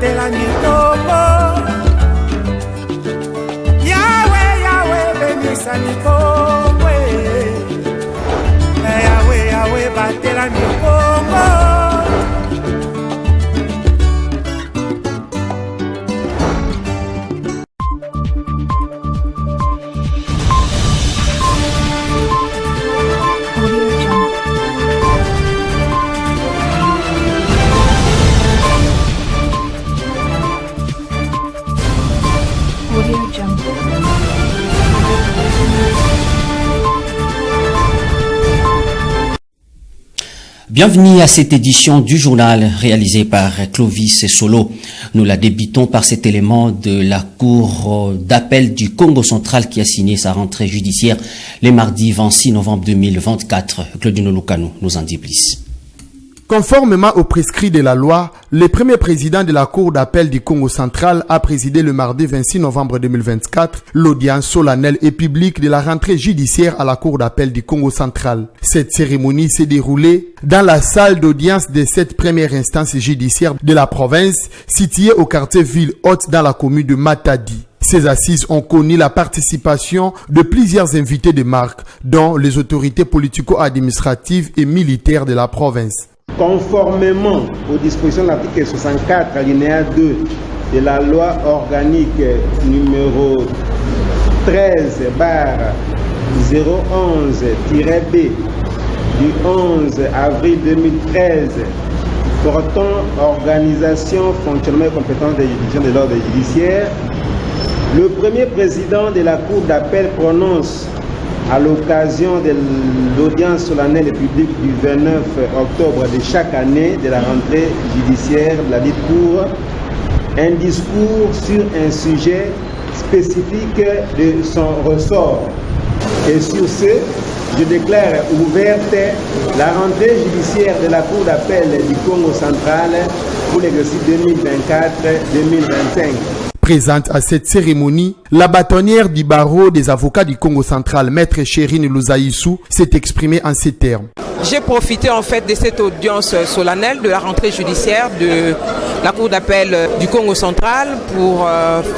batela mikongo. Yawe, Yawe, bemisa mikongo. Yawe, Yawe, batela mikongo. Bienvenue à cette édition du journal réalisée par Clovis Solo. Nous la débutons par cet élément de la Cour d'appel du Congo central qui a signé sa rentrée judiciaire les mardis 26 novembre 2024. Claudine Olukanou nous en dit plus. Conformément aux prescrits de la loi, le premier président de la Cour d'appel du Congo central a présidé le mardi 26 novembre 2024 l'audience solennelle et publique de la rentrée judiciaire à la Cour d'appel du Congo central. Cette cérémonie s'est déroulée dans la salle d'audience de cette première instance judiciaire de la province située au quartier Ville-Haute dans la commune de Matadi. Ces assises ont connu la participation de plusieurs invités de marque, dont les autorités politico-administratives et militaires de la province. Conformément aux dispositions de l'article 64, alinéa 2 de la loi organique numéro 13/011-B du 11 avril 2013 portant organisation, fonctionnement et compétence des juridictions de l'ordre judiciaire, le premier président de la Cour d'appel prononce à l'occasion de l'audience solennelle et publique du 29 octobre de chaque année de la rentrée judiciaire de la dite Cour, un discours sur un sujet spécifique de son ressort. Et sur ce, je déclare ouverte la rentrée judiciaire de la Cour d'appel du Congo central pour l'exercice 2024-2025. Présente à cette cérémonie, la bâtonnière du barreau des avocats du Congo central, Maître Chérine Louzaïssou, s'est exprimée en ces termes. J'ai profité en fait de cette audience solennelle de la rentrée judiciaire de la Cour d'appel du Congo central pour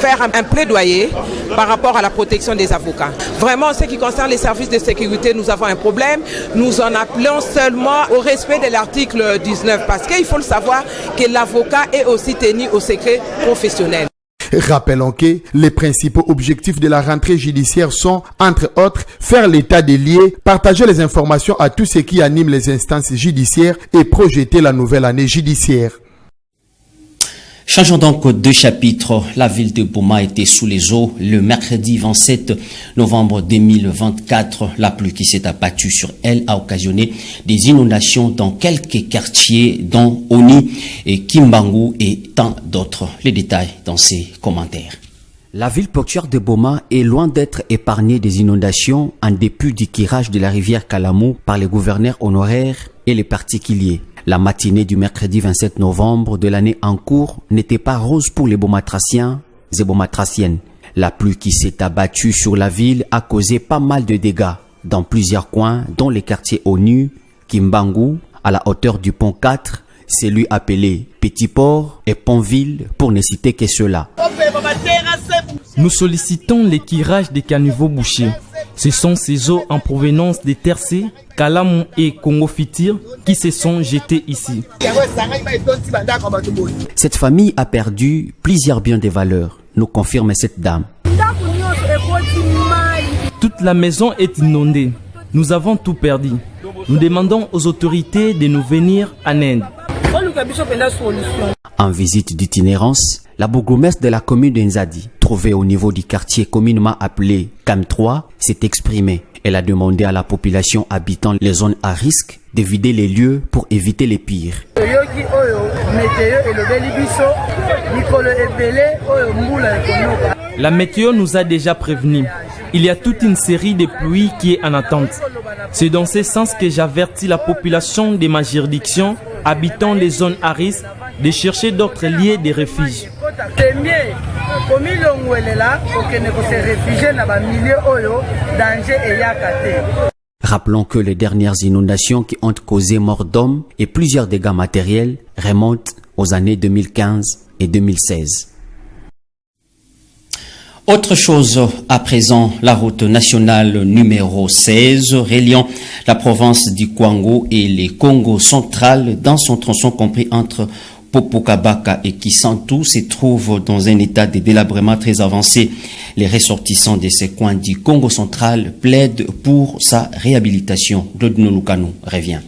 faire un plaidoyer par rapport à la protection des avocats. Vraiment, en ce qui concerne les services de sécurité, nous avons un problème. Nous en appelons seulement au respect de l'article 19 parce qu'il faut le savoir que l'avocat est aussi tenu au secret professionnel. Rappelons que les principaux objectifs de la rentrée judiciaire sont, entre autres, faire l'état des lieux, partager les informations à tous ceux qui animent les instances judiciaires et projeter la nouvelle année judiciaire. Changeons donc de chapitre. La ville de Boma était sous les eaux le mercredi 27 novembre 2024. La pluie qui s'est abattue sur elle a occasionné des inondations dans quelques quartiers dont Oni et Kimbangu et tant d'autres. Les détails dans ces commentaires. La ville portuaire de Boma est loin d'être épargnée des inondations en dépit du curage de la rivière Kalamou par les gouverneurs honoraires et les particuliers. La matinée du mercredi 27 novembre de l'année en cours n'était pas rose pour les Bomatraciens et Bomatraciennes. La pluie qui s'est abattue sur la ville a causé pas mal de dégâts dans plusieurs coins, dont les quartiers ONU, Kimbangu, à la hauteur du pont 4, celui appelé Petit Port et Pontville, pour ne citer que cela. Nous sollicitons les tirages des caniveaux bouchés. Ce sont ces eaux en provenance des Tercé, Kalamou et Congo Fitir qui se sont jetés ici. Cette famille a perdu plusieurs biens de valeur, nous confirme cette dame. Toute la maison est inondée. Nous avons tout perdu. Nous demandons aux autorités de nous venir en aide. En visite d'itinérance, la bourgmestre de la commune de Nzadi, trouvée au niveau du quartier communément appelé CAM 3, s'est exprimée. Elle a demandé à la population habitant les zones à risque de vider les lieux pour éviter les pires. La météo nous a déjà prévenus. Il y a toute une série de pluies qui est en attente. C'est dans ce sens que j'avertis la population de ma juridiction habitant les zones à risque de chercher d'autres lieux de refuge. Rappelons que les dernières inondations qui ont causé mort d'hommes et plusieurs dégâts matériels remontent aux années 2015 et 2016. Autre chose à présent, la route nationale numéro 16 reliant la province du Kwango et les Congo central dans son tronçon compris entre Popokabaka et Kisantu se trouve dans un état de délabrement très avancé. Les ressortissants de ces coins du Congo central plaident pour sa réhabilitation. Dodino Lukano revient.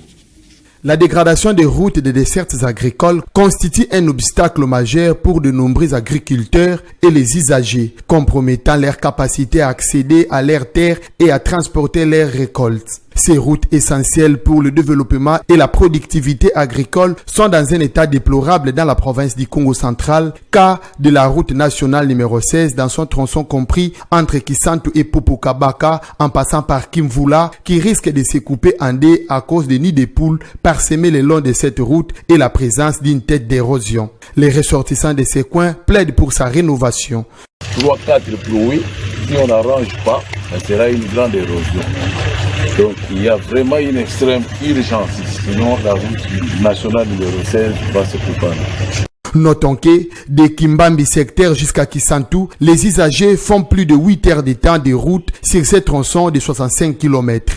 La dégradation des routes et des dessertes agricoles constitue un obstacle majeur pour de nombreux agriculteurs et les usagers, compromettant leur capacité à accéder à leurs terres et à transporter leurs récoltes. Ces routes essentielles pour le développement et la productivité agricole sont dans un état déplorable dans la province du Congo central, car de la route nationale numéro 16 dans son tronçon compris entre Kisantu et Popokabaka en passant par Kimvula qui risque de se couper en deux à cause des nids de poules parsemés le long de cette route et la présence d'une tête d'érosion. Les ressortissants de ces coins plaident pour sa rénovation. 3-4 pluies, si on n'arrange pas, ça sera une grande érosion. Donc il y a vraiment une extrême urgence, sinon la route nationale numéro 16 va se couper. Notons que de Kimbambi secteur jusqu'à Kisantu, les usagers font plus de 8 heures de temps de route sur ces tronçons de 65 km.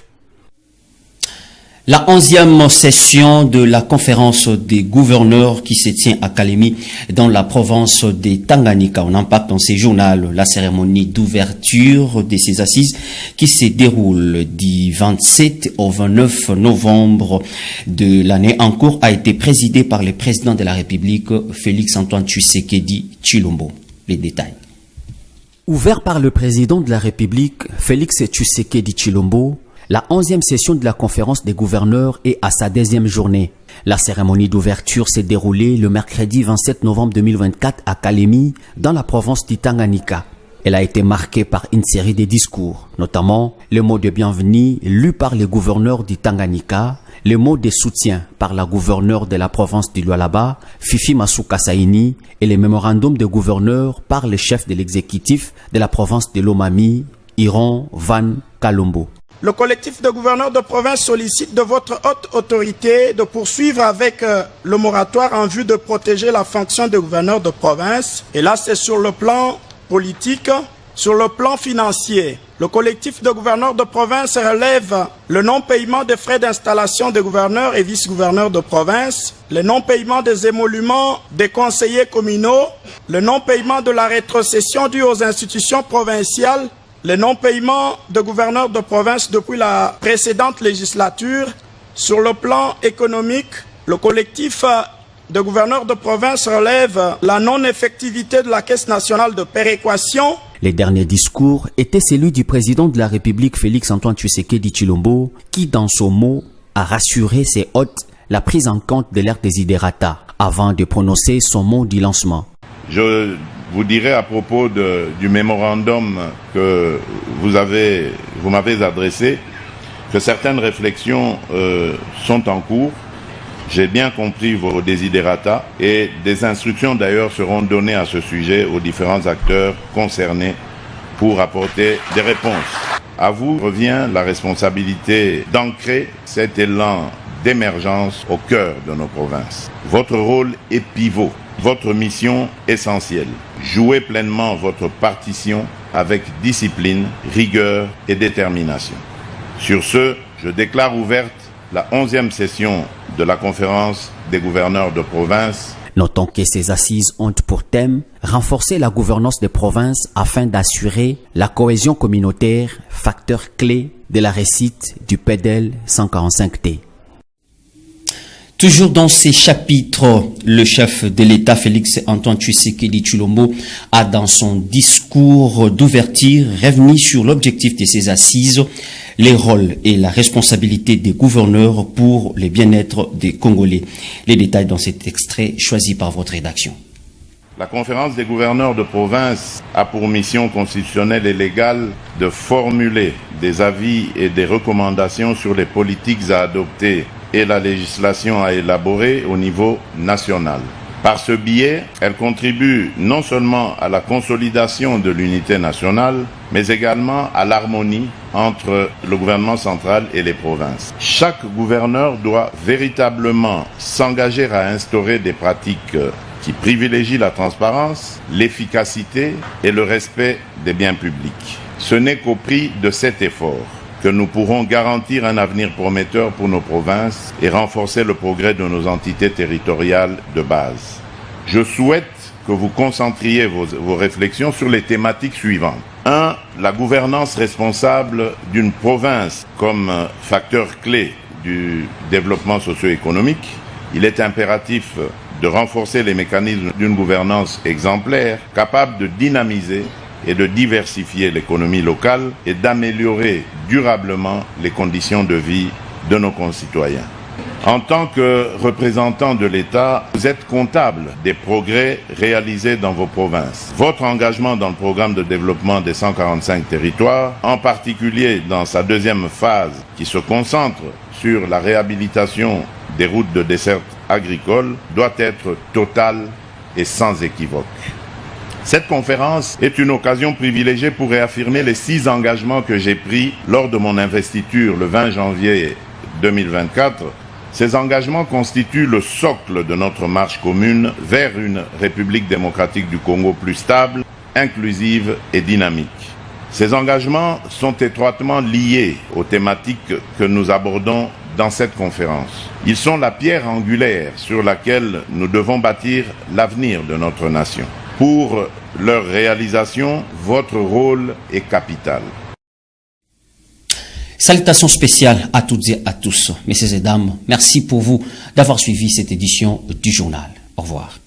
La 11e session de la conférence des gouverneurs qui se tient à Kalemi dans la province de Tanganyika. On impacte dans ces journaux la cérémonie d'ouverture de ces assises qui se déroule du 27 au 29 novembre de l'année en cours a été présidée par le président de la République Félix-Antoine Tshisekedi Tshilombo. Les détails. Ouvert par le président de la République Félix Tshisekedi Tshilombo, la 11e session de la conférence des gouverneurs est à sa 10e journée. La cérémonie d'ouverture s'est déroulée le mercredi 27 novembre 2024 à Kalemi, dans la province du Tanganyika. Elle a été marquée par une série de discours, notamment le mot de bienvenue lu par les gouverneurs du Tanganyika, le mot de soutien par la gouverneure de la province du Lualaba, Fifi Masuka Saini, et le mémorandum de gouverneurs par le chef de l'exécutif de la province de Lomami, Iron Van Kalombo. Le collectif de gouverneurs de province sollicite de votre haute autorité de poursuivre avec le moratoire en vue de protéger la fonction de gouverneur de province. Et là, c'est sur le plan politique, sur le plan financier. Le collectif de gouverneurs de province relève le non-paiement des frais d'installation des gouverneurs et vice-gouverneurs de province, le non-paiement des émoluments des conseillers communaux, le non-paiement de la rétrocession due aux institutions provinciales, le non-paiement de gouverneurs de province depuis la précédente législature. Sur le plan économique, le collectif de gouverneurs de province relève la non-effectivité de la Caisse nationale de péréquation. Les derniers discours étaient celui du président de la République Félix-Antoine Tshisekedi Tshilombo qui, dans son mot, a rassuré ses hôtes la prise en compte de leurs desiderata avant de prononcer son mot du lancement. Je vous dirai à propos du mémorandum que vous m'avez adressé que certaines réflexions sont en cours. J'ai bien compris vos desiderata et des instructions d'ailleurs seront données à ce sujet aux différents acteurs concernés pour apporter des réponses. À vous revient la responsabilité d'ancrer cet élan d'émergence au cœur de nos provinces. Votre rôle est pivot, votre mission essentielle. Jouez pleinement votre partition avec discipline, rigueur et détermination. Sur ce, je déclare ouverte la 11e session de la conférence des gouverneurs de province. Notons que ces assises ont pour thème renforcer la gouvernance des provinces afin d'assurer la cohésion communautaire, facteur clé de la réussite du PEDEL 145T. Toujours dans ces chapitres, le chef de l'État Félix-Antoine Tshisekedi Tshilombo a dans son discours d'ouverture revenu sur l'objectif de ces assises, les rôles et la responsabilité des gouverneurs pour le bien-être des Congolais. Les détails dans cet extrait choisi par votre rédaction. La conférence des gouverneurs de province a pour mission constitutionnelle et légale de formuler des avis et des recommandations sur les politiques à adopter et la législation à élaborer au niveau national. Par ce biais, elle contribue non seulement à la consolidation de l'unité nationale, mais également à l'harmonie entre le gouvernement central et les provinces. Chaque gouverneur doit véritablement s'engager à instaurer des pratiques qui privilégie la transparence, l'efficacité et le respect des biens publics. Ce n'est qu'au prix de cet effort que nous pourrons garantir un avenir prometteur pour nos provinces et renforcer le progrès de nos entités territoriales de base. Je souhaite que vous concentriez vos réflexions sur les thématiques suivantes. 1. La gouvernance responsable d'une province comme facteur clé du développement socio-économique. Il est impératif de renforcer les mécanismes d'une gouvernance exemplaire, capable de dynamiser et de diversifier l'économie locale et d'améliorer durablement les conditions de vie de nos concitoyens. En tant que représentant de l'État, vous êtes comptable des progrès réalisés dans vos provinces. Votre engagement dans le programme de développement des 145 territoires, en particulier dans sa deuxième phase qui se concentre sur la réhabilitation des routes de desserte agricole, doit être total et sans équivoque. Cette conférence est une occasion privilégiée pour réaffirmer les 6 engagements que j'ai pris lors de mon investiture le 20 janvier 2024. Ces engagements constituent le socle de notre marche commune vers une République démocratique du Congo plus stable, inclusive et dynamique. Ces engagements sont étroitement liés aux thématiques que nous abordons dans cette conférence. Ils sont la pierre angulaire sur laquelle nous devons bâtir l'avenir de notre nation. Pour leur réalisation, votre rôle est capital. Salutations spéciales à toutes et à tous. Messieurs et dames, merci pour vous d'avoir suivi cette édition du journal. Au revoir.